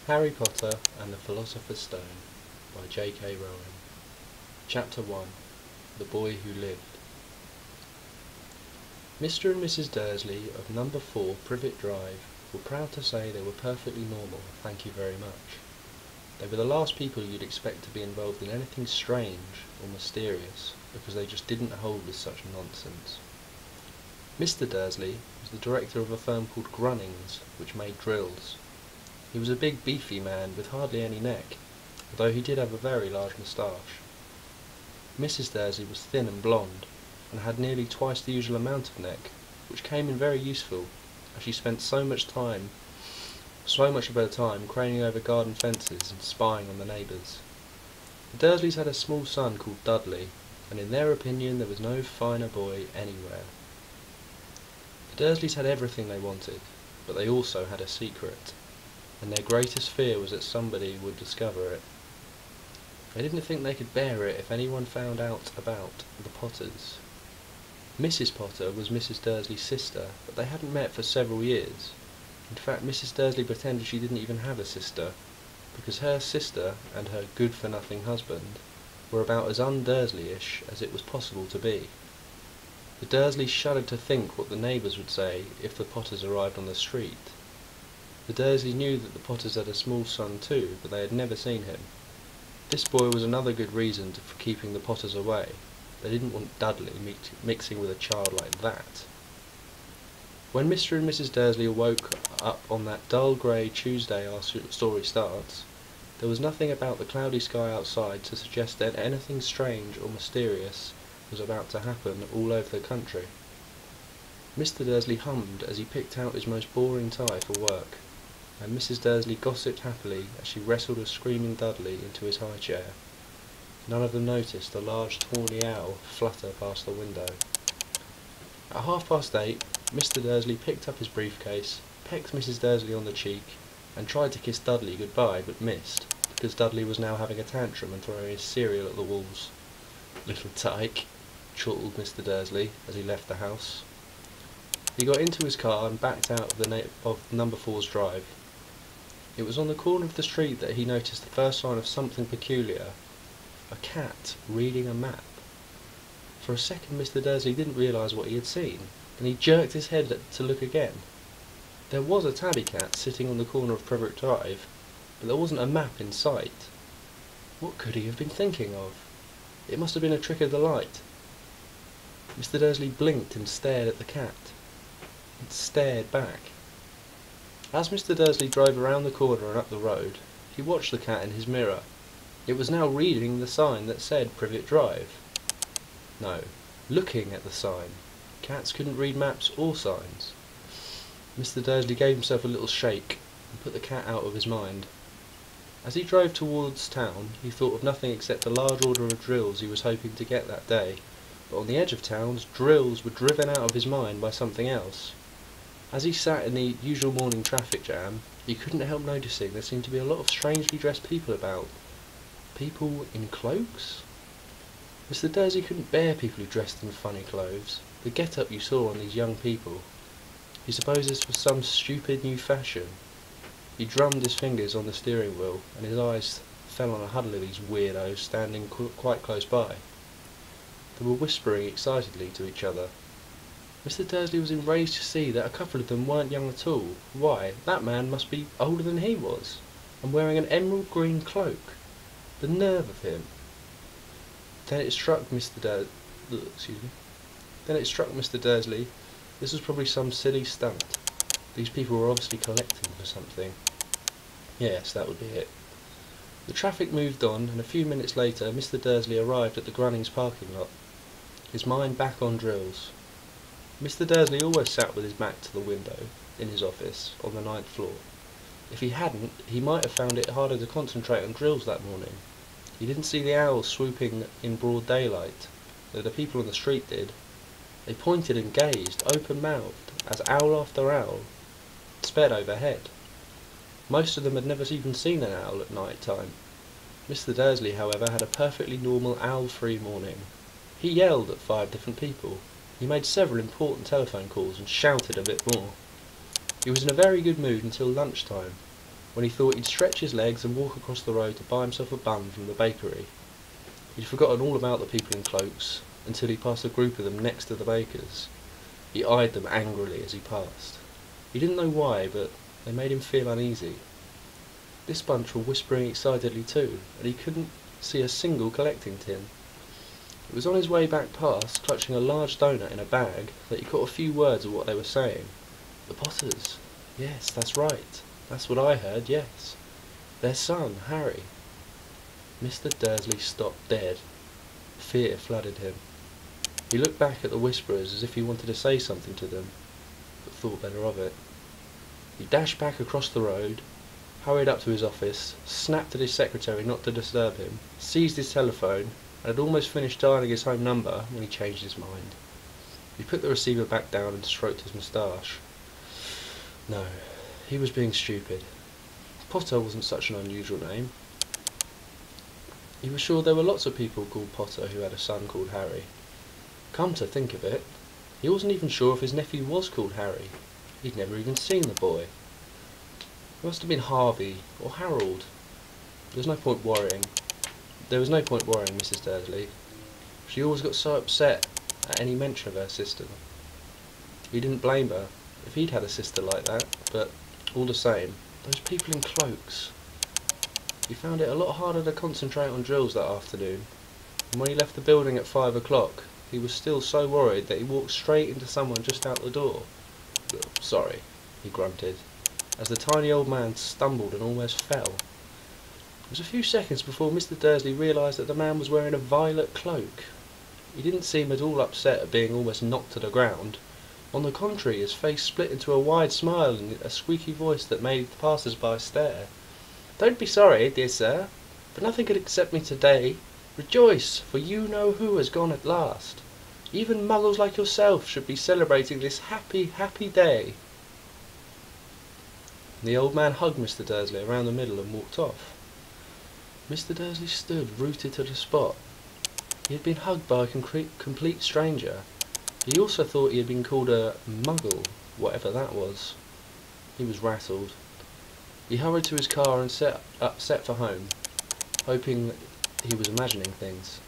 Harry Potter and the Philosopher's Stone by J.K. Rowling. Chapter 1. The Boy Who Lived. Mr. and Mrs. Dursley of No. 4 Privet Drive were proud to say they were perfectly normal, thank you very much. They were the last people you'd expect to be involved in anything strange or mysterious, because they just didn't hold with such nonsense. Mr. Dursley was the director of a firm called Grunnings, which made drills. He was a big beefy man with hardly any neck, although he did have a very large moustache. Mrs. Dursley was thin and blonde, and had nearly twice the usual amount of neck, which came in very useful, as she spent so much of her time craning over garden fences and spying on the neighbours. The Dursleys had a small son called Dudley, and in their opinion there was no finer boy anywhere. The Dursleys had everything they wanted, but they also had a secret, and their greatest fear was that somebody would discover it. They didn't think they could bear it if anyone found out about the Potters. Mrs. Potter was Mrs. Dursley's sister, but they hadn't met for several years. In fact, Mrs. Dursley pretended she didn't even have a sister, because her sister and her good-for-nothing husband were about as un-Dursley-ish as it was possible to be. The Dursleys shuddered to think what the neighbours would say if the Potters arrived on the street. The Dursleys knew that the Potters had a small son too, but they had never seen him. This boy was another good reason for keeping the Potters away. They didn't want Dudley mixing with a child like that. When Mr. and Mrs. Dursley awoke up on that dull grey Tuesday our story starts, there was nothing about the cloudy sky outside to suggest that anything strange or mysterious was about to happen all over the country. Mr. Dursley hummed as he picked out his most boring tie for work, and Mrs. Dursley gossiped happily as she wrestled a screaming Dudley into his high chair. None of them noticed a large tawny owl flutter past the window. At 8:30, Mr. Dursley picked up his briefcase, pecked Mrs. Dursley on the cheek, and tried to kiss Dudley goodbye, but missed, because Dudley was now having a tantrum and throwing his cereal at the walls. "Little tyke," chortled Mr. Dursley as he left the house. He got into his car and backed out of No. 4's drive. It was on the corner of the street that he noticed the first sign of something peculiar: a cat reading a map. For a second Mr. Dursley didn't realise what he had seen, and he jerked his head to look again. There was a tabby cat sitting on the corner of Privet Drive, but there wasn't a map in sight. What could he have been thinking of? It must have been a trick of the light. Mr. Dursley blinked and stared at the cat. It stared back. As Mr. Dursley drove around the corner and up the road, he watched the cat in his mirror. It was now reading the sign that said Privet Drive. No, looking at the sign. Cats couldn't read maps or signs. Mr. Dursley gave himself a little shake and put the cat out of his mind. As he drove towards town, he thought of nothing except a large order of drills he was hoping to get that day, but on the edge of town, drills were driven out of his mind by something else. As he sat in the usual morning traffic jam, he couldn't help noticing there seemed to be a lot of strangely dressed people about. People in cloaks? Mr. Dursley couldn't bear people who dressed in funny clothes. The get-up you saw on these young people. He supposed this was some stupid new fashion. He drummed his fingers on the steering wheel, and his eyes fell on a huddle of these weirdos standing quite close by. They were whispering excitedly to each other. Mr. Dursley was enraged to see that a couple of them weren't young at all. Why, that man must be older than he was, and wearing an emerald green cloak. The nerve of him! Then it struck Mr. Dursley this was probably some silly stunt. These people were obviously collecting for something. Yes, that would be it. The traffic moved on, and a few minutes later Mr. Dursley arrived at the Grunnings parking lot, his mind back on drills. Mr. Dursley always sat with his back to the window, in his office, on the 9th floor. If he hadn't, he might have found it harder to concentrate on drills that morning. He didn't see the owls swooping in broad daylight, though the people on the street did. They pointed and gazed, open-mouthed, as owl after owl sped overhead. Most of them had never even seen an owl at night time. Mr. Dursley, however, had a perfectly normal owl-free morning. He yelled at 5 different people. He made several important telephone calls and shouted a bit more. He was in a very good mood until lunchtime, when he thought he'd stretch his legs and walk across the road to buy himself a bun from the bakery. He'd forgotten all about the people in cloaks until he passed a group of them next to the baker's. He eyed them angrily as he passed. He didn't know why, but they made him feel uneasy. This bunch were whispering excitedly too, and he couldn't see a single collecting tin. It was on his way back past, clutching a large doughnut in a bag, that he caught a few words of what they were saying. The Potters. Yes, that's right. That's what I heard, yes. Their son, Harry. Mr. Dursley stopped dead. Fear flooded him. He looked back at the whisperers as if he wanted to say something to them, but thought better of it. He dashed back across the road, hurried up to his office, snapped at his secretary not to disturb him, seized his telephone, and had almost finished dialing his home number when he changed his mind. He put the receiver back down and stroked his moustache. No, he was being stupid. Potter wasn't such an unusual name. He was sure there were lots of people called Potter who had a son called Harry. Come to think of it, he wasn't even sure if his nephew was called Harry. He'd never even seen the boy. It must have been Harvey or Harold. There was no point worrying Mrs. Dursley. She always got so upset at any mention of her sister. He didn't blame her if he'd had a sister like that, but all the same, those people in cloaks. He found it a lot harder to concentrate on drills that afternoon, and when he left the building at 5 o'clock, he was still so worried that he walked straight into someone just out the door. Sorry, he grunted, as the tiny old man stumbled and almost fell. It was a few seconds before Mr. Dursley realised that the man was wearing a violet cloak. He didn't seem at all upset at being almost knocked to the ground. On the contrary, his face split into a wide smile and a squeaky voice that made the passers-by stare. "Don't be sorry, dear sir, for nothing could accept me today. Rejoice, for you know who has gone at last. Even muggles like yourself should be celebrating this happy, happy day." The old man hugged Mr. Dursley around the middle and walked off. Mr. Dursley stood rooted to the spot. He had been hugged by a complete stranger. He also thought he had been called a muggle, whatever that was. He was rattled. He hurried to his car and set for home, hoping that he was imagining things,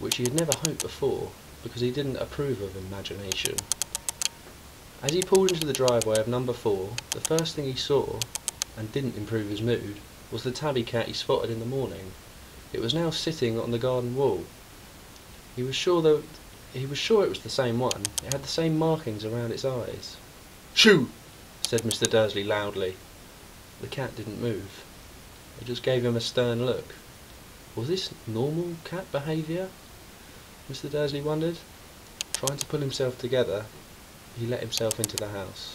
which he had never hoped before, because he didn't approve of imagination. As he pulled into the driveway of number 4, the first thing he saw, and didn't improve his mood, was the tabby cat he spotted in the morning. It was now sitting on the garden wall. He was sure it was the same one. It had the same markings around its eyes. "Shoo!" said Mr. Dursley loudly. The cat didn't move. It just gave him a stern look. Was this normal cat behaviour? Mr. Dursley wondered. Trying to pull himself together, he let himself into the house.